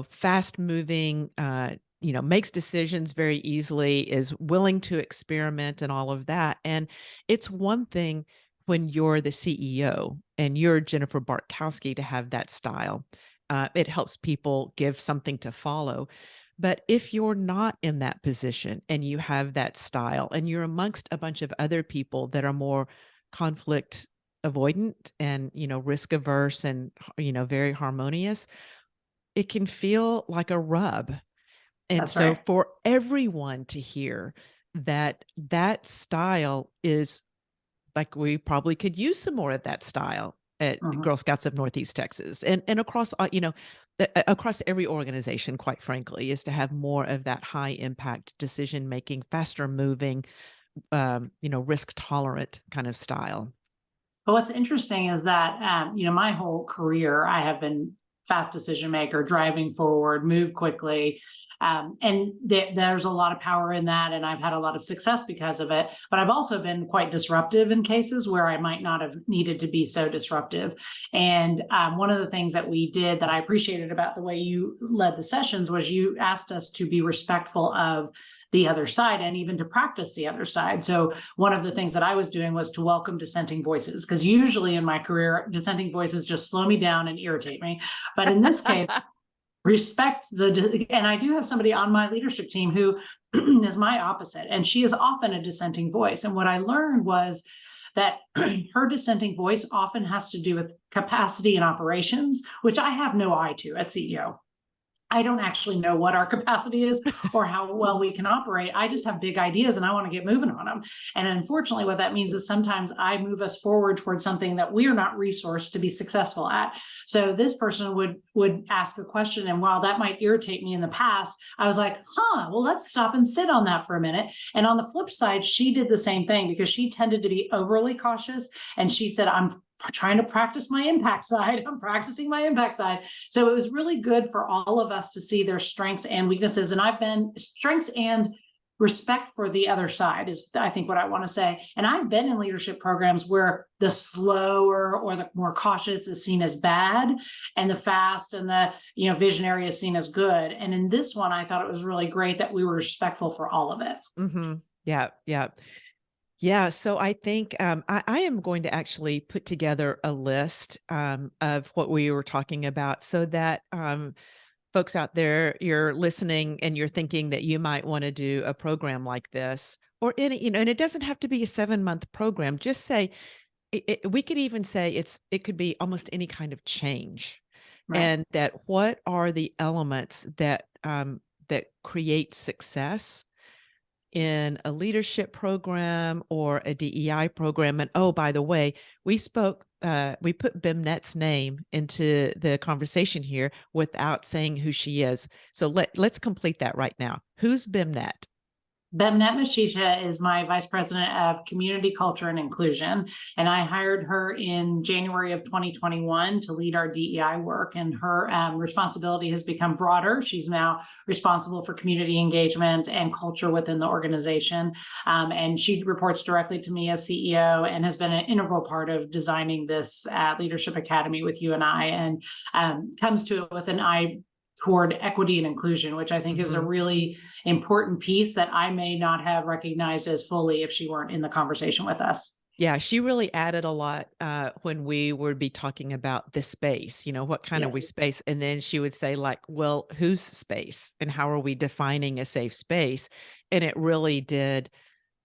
fast moving, makes decisions very easily, is willing to experiment and all of that. And it's one thing when you're the CEO and you're Jennifer Bartkowski to have that style. It helps people give something to follow. But if you're not in that position and you have that style and you're amongst a bunch of other people that are more conflict avoidant and, risk averse and, very harmonious, it can feel like a rub. And That's so right. for everyone to hear that that style is like, we probably could use some more of that style at Mhm. Girl Scouts of Northeast Texas and across, across every organization, quite frankly, is to have more of that high impact decision making, faster moving, risk tolerant kind of style. But what's interesting is that, my whole career, I have been fast decision maker, driving forward, move quickly. And there's a lot of power in that. And I've had a lot of success because of it. But I've also been quite disruptive in cases where I might not have needed to be so disruptive. And one of the things that we did that I appreciated about the way you led the sessions was you asked us to be respectful of the other side and even to practice the other side. So one of the things that I was doing was to welcome dissenting voices, because usually in my career, dissenting voices just slow me down and irritate me. But in this case, respect and I do have somebody on my leadership team who is my opposite, and she is often a dissenting voice. And what I learned was that her dissenting voice often has to do with capacity and operations, which I have no eye to as CEO. I don't actually know what our capacity is or how well we can operate. I just have big ideas and I want to get moving on them. And unfortunately, what that means is sometimes I move us forward towards something that we are not resourced to be successful at. So this person would ask a question, and while that might irritate me in the past, I was like, well, let's stop and sit on that for a minute. And on the flip side, she did the same thing because she tended to be overly cautious. And she said, I'm trying to practice my impact side. I'm practicing my impact side. So it was really good for all of us to see their strengths and weaknesses. And I've been strengths and respect for the other side is, I think, what I want to say. And I've been in leadership programs where the slower or the more cautious is seen as bad, and the fast and the visionary is seen as good. And in this one, I thought it was really great that we were respectful for all of it. Yeah, yeah. Yeah, so I think I am going to actually put together a list of what we were talking about so that folks out there, you're listening and you're thinking that you might want to do a program like this or any, and it doesn't have to be a 7-month program. Just say, we could even say it could be almost any kind of change. Right. And that what are the elements that create success in a leadership program or a DEI program. And oh, by the way, we put BIMNet's name into the conversation here without saying who she is. So let's complete that right now. Who's BIMNet? Bemnet Mashisha is my vice president of community culture and inclusion. And I hired her in January of 2021 to lead our DEI work. And her responsibility has become broader. She's now responsible for community engagement and culture within the organization. And she reports directly to me as CEO and has been an integral part of designing this leadership academy with you and I, and comes to it with an eye toward equity and inclusion, which I think is a Mhm. really important piece that I may not have recognized as fully if she weren't in the conversation with us. Yeah, she really added a lot when we would be talking about the space, what kind of we Yes. space. And then she would say, like, well, whose space and how are we defining a safe space? And it really did.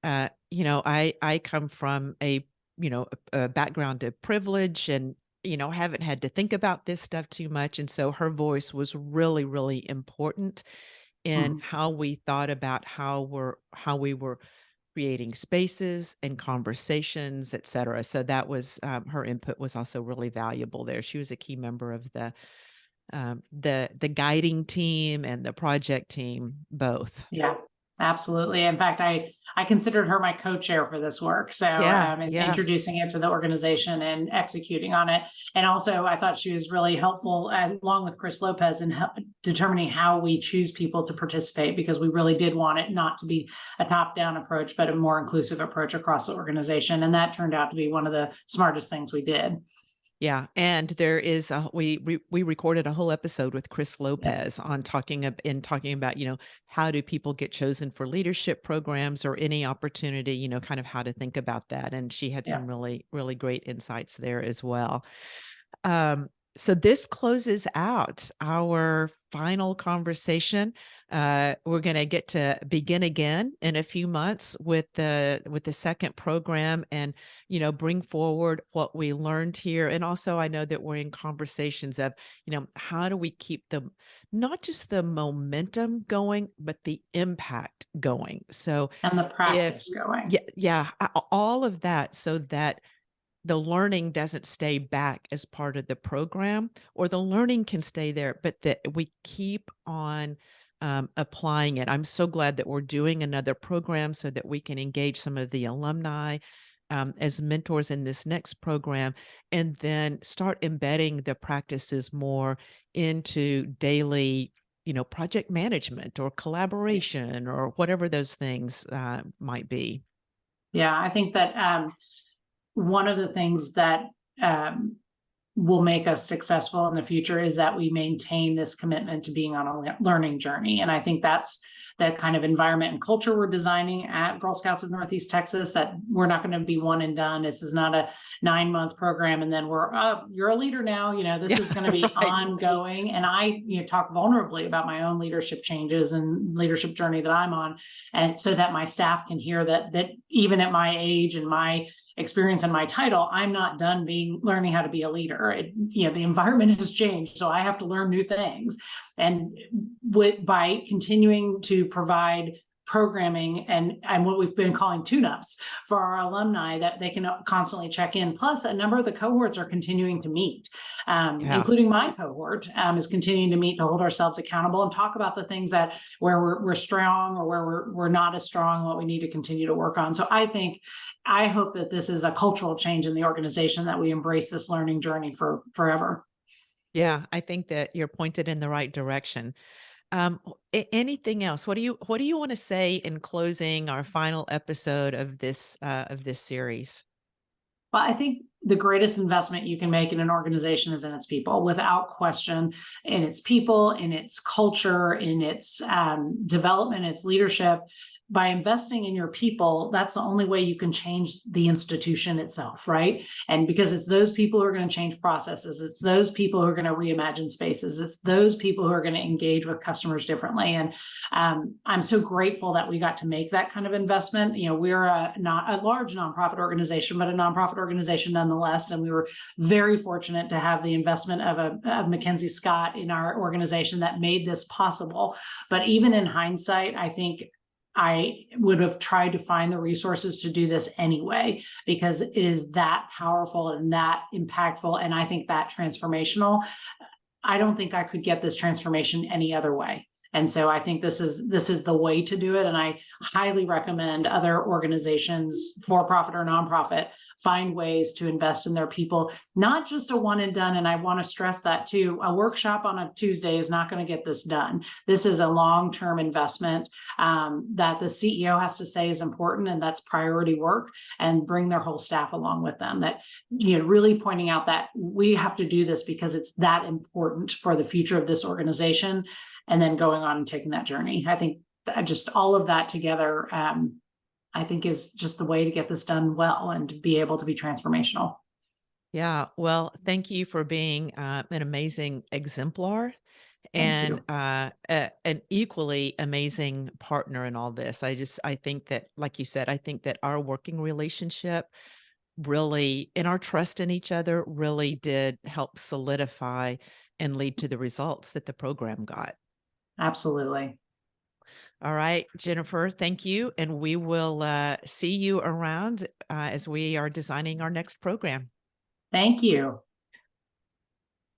I come from a background of privilege and, haven't had to think about this stuff too much. And so her voice was really, really important in Mhm. how we thought about how we were creating spaces and conversations, et cetera. So that was, her input was also really valuable there. She was a key member of the guiding team and the project team, both. Yeah. Absolutely. In fact, I considered her my co-chair for this work. So, Yeah, and yeah. introducing it to the organization and executing on it. And also, I thought she was really helpful, along with Chris Lopez, in determining how we choose people to participate, because we really did want it not to be a top-down approach, but a more inclusive approach across the organization. And that turned out to be one of the smartest things we did. Yeah, and there is a we recorded a whole episode with Chris Yeah. Lopez on talking about, how do people get chosen for leadership programs or any opportunity, kind of how to think about that, and she had Yeah. some really, really great insights there as well. Um, so this closes out our final conversation. We're going to get to begin again in a few months with the second program, and bring forward what we learned here. And also, I know that we're in conversations of how do we keep the not just the momentum going, but the impact going. So And the if practice going. yeah, yeah, all of that, so that the learning doesn't stay back as part of the program, or the learning can stay there, but that we keep on applying it. I'm so glad that we're doing another program so that we can engage some of the alumni as mentors in this next program, and then start embedding the practices more into daily, project management or collaboration or whatever those things might be. Yeah, I think that one of the things that um, will make us successful in the future is that we maintain this commitment to being on a learning journey. And I think that's that kind of environment and culture we're designing at Girl Scouts of Northeast Texas, that we're not going to be one and done. This is not a 9-month program and then we're you're a leader now. This Yeah, is going to be right. ongoing. And I talk vulnerably about my own leadership changes and leadership journey that I'm on, and so that my staff can hear that even at my age and my experience and my title, I'm not done learning how to be a leader. The environment has changed, so I have to learn new things. And by continuing to provide programming and what we've been calling tune-ups for our alumni, that they can constantly check in. Plus, a number of the cohorts are continuing to meet, Yeah. including my cohort is continuing to meet to hold ourselves accountable and talk about the things that where we're strong or where we're not as strong, what we need to continue to work on. So I hope that this is a cultural change in the organization, that we embrace this learning journey for forever. Yeah, I think that you're pointed in the right direction. Anything else? What do you want to say in closing our final episode of this series? Well, I think the greatest investment you can make in an organization is in its people, without question, in its people, in its culture, in its development, its leadership. By investing in your people, that's the only way you can change the institution itself, right? And because it's those people who are going to change processes, it's those people who are going to reimagine spaces, it's those people who are going to engage with customers differently. And I'm so grateful that we got to make that kind of investment. We're not a large nonprofit organization, but a nonprofit organization nonetheless. And we were very fortunate to have the investment of Mackenzie Scott in our organization that made this possible. But even in hindsight, I think I would have tried to find the resources to do this anyway, because it is that powerful and that impactful. And I think that transformational. I don't think I could get this transformation any other way. And so I think this is the way to do it. And I highly recommend other organizations, for profit or nonprofit, find ways to invest in their people, not just a one and done. And I want to stress that too. A workshop on a Tuesday is not going to get this done. This is a long-term investment that the CEO has to say is important, and that's priority work, and bring their whole staff along with them. That, really pointing out that we have to do this because it's that important for the future of this organization, and then going on and taking that journey. I think that just all of that together, I think is just the way to get this done well and to be able to be transformational. Yeah, well, thank you for being an amazing exemplar Thank and you. an equally amazing partner in all this. I think that, like you said, I think that our working relationship really, and our trust in each other, really did help solidify and lead to the results that the program got. Absolutely. All right, Jennifer, thank you. And we will see you around as we are designing our next program. Thank you.